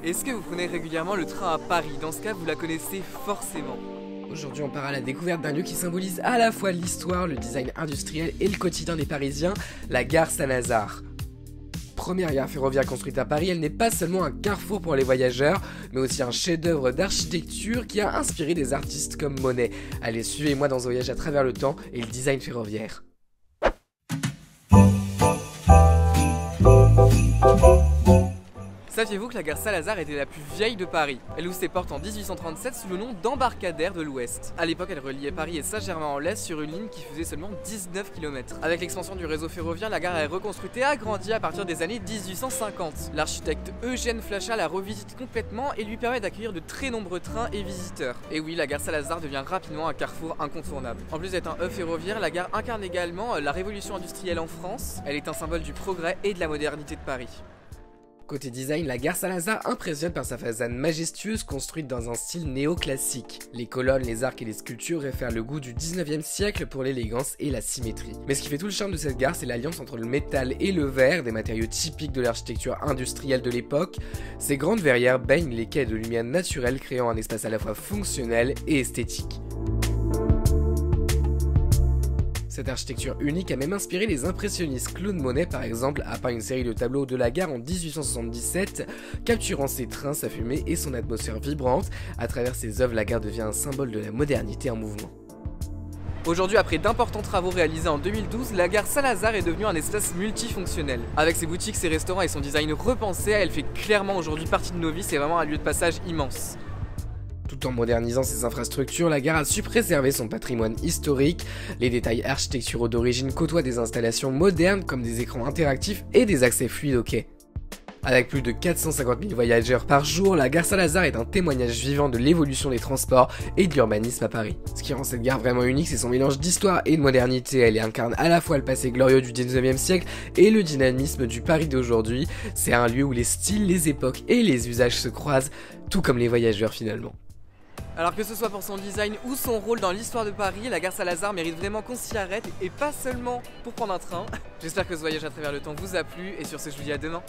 Est-ce que vous prenez régulièrement le train à Paris? Dans ce cas, vous la connaissez forcément. Aujourd'hui, on part à la découverte d'un lieu qui symbolise à la fois l'histoire, le design industriel et le quotidien des Parisiens, la gare Saint-Lazare. Première gare ferroviaire construite à Paris, elle n'est pas seulement un carrefour pour les voyageurs, mais aussi un chef-d'œuvre d'architecture qui a inspiré des artistes comme Monet. Allez, suivez-moi dans un voyage à travers le temps et le design ferroviaire. Saviez-vous que la gare Saint-Lazare était la plus vieille de Paris? Elle ouvre ses portes en 1837 sous le nom d'embarcadère de l'Ouest. A l'époque, elle reliait Paris et Saint-Germain-en-Laye sur une ligne qui faisait seulement 19 km. Avec l'expansion du réseau ferroviaire, la gare est reconstruite et agrandie à partir des années 1850. L'architecte Eugène Flachat la revisite complètement et lui permet d'accueillir de très nombreux trains et visiteurs. Et oui, la gare Saint-Lazare devient rapidement un carrefour incontournable. En plus d'être un hub ferroviaire, la gare incarne également la révolution industrielle en France. Elle est un symbole du progrès et de la modernité de Paris. Côté design, la gare Saint-Lazare impressionne par sa façade majestueuse construite dans un style néoclassique. Les colonnes, les arcs et les sculptures réfèrent le goût du 19e siècle pour l'élégance et la symétrie. Mais ce qui fait tout le charme de cette gare, c'est l'alliance entre le métal et le verre, des matériaux typiques de l'architecture industrielle de l'époque. Ces grandes verrières baignent les quais de lumière naturelle, créant un espace à la fois fonctionnel et esthétique. Cette architecture unique a même inspiré les impressionnistes. Claude Monet, par exemple, a peint une série de tableaux de la gare en 1877, capturant ses trains, sa fumée et son atmosphère vibrante. À travers ses œuvres, la gare devient un symbole de la modernité en mouvement. Aujourd'hui, après d'importants travaux réalisés en 2012, la gare Saint-Lazare est devenue un espace multifonctionnel. Avec ses boutiques, ses restaurants et son design repensé, elle fait clairement aujourd'hui partie de nos vies, c'est vraiment un lieu de passage immense. Tout en modernisant ses infrastructures, la gare a su préserver son patrimoine historique. Les détails architecturaux d'origine côtoient des installations modernes comme des écrans interactifs et des accès fluides au quai. Avec plus de 450 000 voyageurs par jour, la gare Saint-Lazare est un témoignage vivant de l'évolution des transports et de l'urbanisme à Paris. Ce qui rend cette gare vraiment unique, c'est son mélange d'histoire et de modernité. Elle incarne à la fois le passé glorieux du 19e siècle et le dynamisme du Paris d'aujourd'hui. C'est un lieu où les styles, les époques et les usages se croisent, tout comme les voyageurs finalement. Alors que ce soit pour son design ou son rôle dans l'histoire de Paris, la gare Saint-Lazare mérite vraiment qu'on s'y arrête et pas seulement pour prendre un train. J'espère que ce voyage à travers le temps vous a plu et sur ce je vous dis à demain.